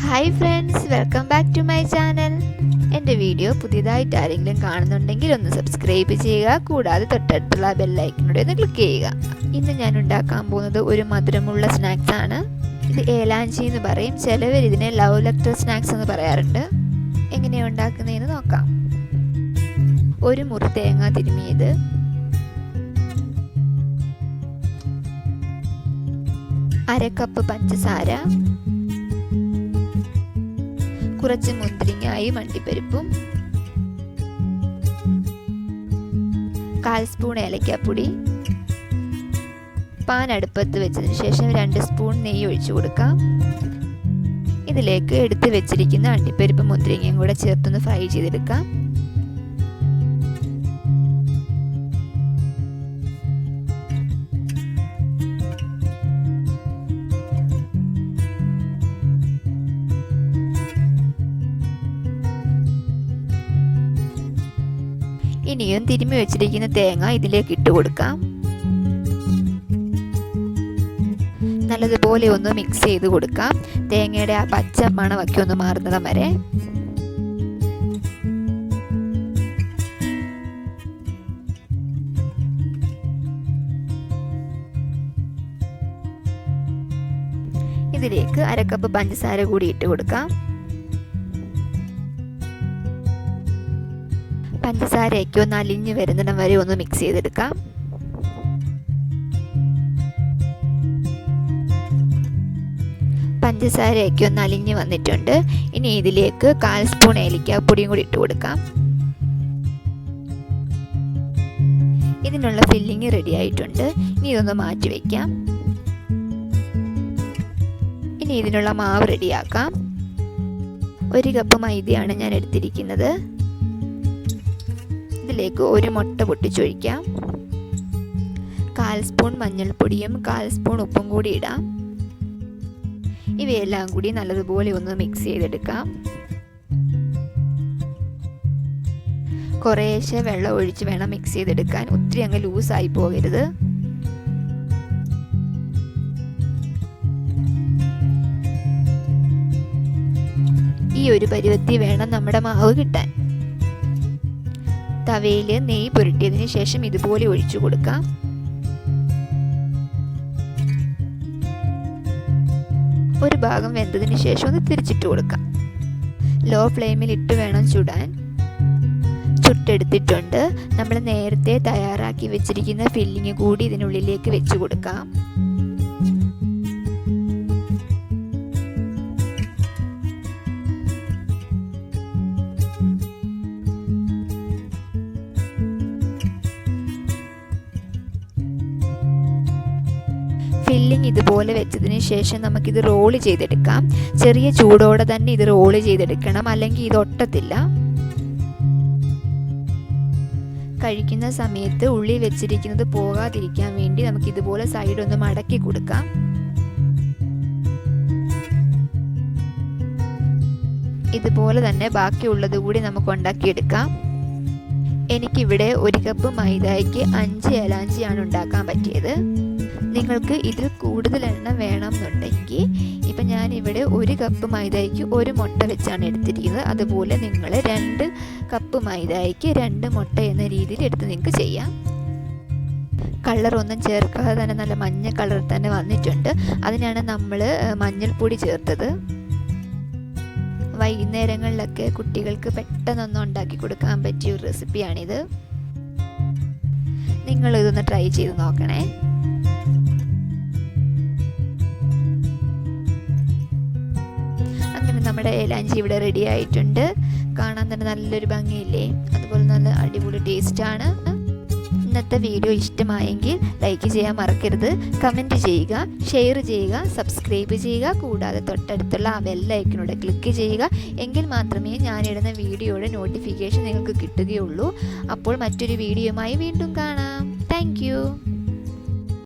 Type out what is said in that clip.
Hi friends, welcome back to my channel. എൻ്റെ video പുതിയതായിട്ട് ആരെങ്കിലും കാണുന്നുണ്ടെങ്കിൽ ഒന്ന് സബ്സ്ക്രൈബ് ചെയ്യുക. കൂടാതെ തൊട്ടടുത്തുള്ള ബെല്ലൈക്കനോടെ ഒന്ന് ക്ലിക്ക് ചെയ്യുക. ഇന്ന് ഞാൻ ഉണ്ടാക്കാൻ പോകുന്നത് ഒരു മധുരമുള്ള സ്നാക്സ് ആണ്. ഇത് ഏലാഞ്ചി എന്ന് പറയും. ചിലവർ ഇതിനെ ലവ് ലെറ്റർ സ്നാക്സ് എന്ന് പറയാറുണ്ട്. എങ്ങനെയാണ് ഉണ്ടാക്കുന്നതെന്ന് നോക്കാം. ഒരു മുറി തേങ്ങ തിരുമിയത്, അര കപ്പ് പഞ്ചസാര, കുറച്ച് മുന്തിരിങ്ങായും അണ്ടിപ്പരിപ്പും, 1/4 സ്പൂൺ ഏലക്കാപ്പൊടി. പാൻ അടുപ്പത്ത് വെച്ചതിന് ശേഷം 2 സ്പൂൺ നെയ്യ് ഒഴിച്ചു കൊടുക്കാം. ഇതിലേക്ക് എടുത്ത് വെച്ചിരിക്കുന്ന അണ്ടിപ്പരിപ്പും മുന്തിരിങ്ങയും കൂടെ ചേർത്തൊന്ന് ഫ്രൈ ചെയ്തെടുക്കാം. ഇനിയും തിരുമ്മി വെച്ചിരിക്കുന്ന തേങ്ങ ഇതിലേക്ക് ഇട്ട് കൊടുക്കാം. നല്ലതുപോലെ ഒന്ന് മിക്സ് ചെയ്ത് കൊടുക്കാം. തേങ്ങയുടെ ആ പച്ച മണമൊക്കെ ഒന്ന് മാറുന്നിടം വരെ. ഇതിലേക്ക് 1/2 കപ്പ് പഞ്ചസാര കൂടി ഇട്ട് കൊടുക്കാം. പഞ്ചസാരയൊക്കെ ഒന്ന് അലിഞ്ഞു വരുന്നിടം വരെ ഒന്ന് മിക്സ് ചെയ്തെടുക്കാം. പഞ്ചസാരയൊക്കെ ഒന്ന് അലിഞ്ഞു വന്നിട്ടുണ്ട്. ഇനി ഇതിലേക്ക് 1/4 സ്പൂൺ ഏലക്കാപ്പൊടിയും കൂടി ഇട്ട് കൊടുക്കാം. ഇതിനുള്ള ഫില്ലിങ് റെഡി ആയിട്ടുണ്ട്. ഇനി ഇതൊന്ന് മാറ്റി വയ്ക്കാം. ഇനി ഇതിനുള്ള മാവ് റെഡിയാക്കാം. 1 കപ്പ് മൈദയാണ് ഞാൻ എടുത്തിരിക്കുന്നത്. ഇതിലേക്ക് 1 മുട്ട പൊട്ടിച്ചൊഴിക്കാം. 1/4 സ്പൂൺ മഞ്ഞൾപ്പൊടിയും 1/4 സ്പൂൺ ഉപ്പും കൂടി ഇടാം. ഇവയെല്ലാം കൂടി നല്ലതുപോലെ ഒന്ന് മിക്സ് ചെയ്തെടുക്കാം. കുറേശ്ശെ വെള്ളം ഒഴിച്ച് വേണം മിക്സ് ചെയ്തെടുക്കാൻ. ഒത്തിരി അങ്ങ് ലൂസായി പോകരുത്. ഈ ഒരു പരുവത്തിൽ വേണം നമ്മുടെ മാവ് കിട്ടാൻ. തവയിൽ നെയ്യ് പുരട്ടിയതിന് ശേഷം ഇതുപോലെ ഒഴിച്ചു കൊടുക്കാം. ഒരു ഭാഗം വെന്തതിന് ശേഷം ഒന്ന് തിരിച്ചിട്ട് കൊടുക്കാം. ലോ ഫ്ലെയിമിൽ ഇട്ട് വേണം ചുടാൻ. ചുട്ടെടുത്തിട്ടുണ്ട്. നമ്മൾ നേരത്തെ തയ്യാറാക്കി വെച്ചിരിക്കുന്ന ഫില്ലിങ് കൂടി ഇതിനുള്ളിലേക്ക് വെച്ച് കൊടുക്കാം. ഫില്ലിങ് ഇതുപോലെ വെച്ചതിന് ശേഷം നമുക്കിത് റോള് ചെയ്തെടുക്കാം. ചെറിയ ചൂടോടെ തന്നെ ഇത് റോള് ചെയ്തെടുക്കണം, അല്ലെങ്കിൽ ഇത് ഒട്ടത്തില്ല. കഴിക്കുന്ന സമയത്ത് ഉള്ളിൽ വെച്ചിരിക്കുന്നത് പോകാതിരിക്കാൻ വേണ്ടി നമുക്ക് ഇതുപോലെ സൈഡ് ഒന്ന് മടക്കി കൊടുക്കാം. ഇതുപോലെ തന്നെ ബാക്കിയുള്ളത് കൂടി നമുക്ക് ഉണ്ടാക്കിയെടുക്കാം. എനിക്കിവിടെ 1 കപ്പ് മൈദയ്ക്ക് 5 ഏലാഞ്ചിയാണ് ഉണ്ടാക്കാൻ പറ്റിയത്. നിങ്ങൾക്ക് ഇതിൽ കൂടുതൽ എണ്ണം വേണമെന്നുണ്ടെങ്കിൽ ഇപ്പം ഞാനിവിടെ 1 കപ്പ് മൈദയ്ക്ക് 1 മുട്ട വെച്ചാണ് എടുത്തിരിക്കുന്നത്. അതുപോലെ നിങ്ങൾ 2 കപ്പ് മൈദയ്ക്ക് 2 മുട്ട എന്ന രീതിയിൽ എടുത്ത് നിങ്ങൾക്ക് ചെയ്യാം. കളറൊന്നും ചേർക്കാതെ തന്നെ നല്ല മഞ്ഞ കളർ തന്നെ വന്നിട്ടുണ്ട്. അതിനാണ് നമ്മൾ മഞ്ഞൾപ്പൊടി ചേർത്തത്. വൈകുന്നേരങ്ങളിലൊക്കെ കുട്ടികൾക്ക് പെട്ടെന്നൊന്നും ഉണ്ടാക്കി കൊടുക്കാൻ പറ്റിയ ഒരു റെസിപ്പിയാണിത്. നിങ്ങളിതൊന്ന് ട്രൈ ചെയ്ത് നോക്കണേ. അങ്ങനെ നമ്മുടെ ഏലാഞ്ചി ഇവിടെ റെഡി ആയിട്ടുണ്ട്. കാണാൻ തന്നെ നല്ലൊരു ഭംഗിയില്ലേ? അതുപോലെ നല്ല അടിപൊളി ടേസ്റ്റാണ്. ഇന്നത്തെ വീഡിയോ ഇഷ്ടമായെങ്കിൽ ലൈക്ക് ചെയ്യാൻ മറക്കരുത്. കമൻറ്റ് ചെയ്യുക, ഷെയർ ചെയ്യുക, സബ്സ്ക്രൈബ് ചെയ്യുക. കൂടാതെ തൊട്ടടുത്തുള്ള ആ ബെല്ലൈക്കനോടെ ക്ലിക്ക് ചെയ്യുക. എങ്കിൽ മാത്രമേ ഞാനിടുന്ന വീഡിയോയുടെ നോട്ടിഫിക്കേഷൻ നിങ്ങൾക്ക് കിട്ടുകയുള്ളൂ. അപ്പോൾ മറ്റൊരു വീഡിയോയുമായി വീണ്ടും കാണാം. താങ്ക്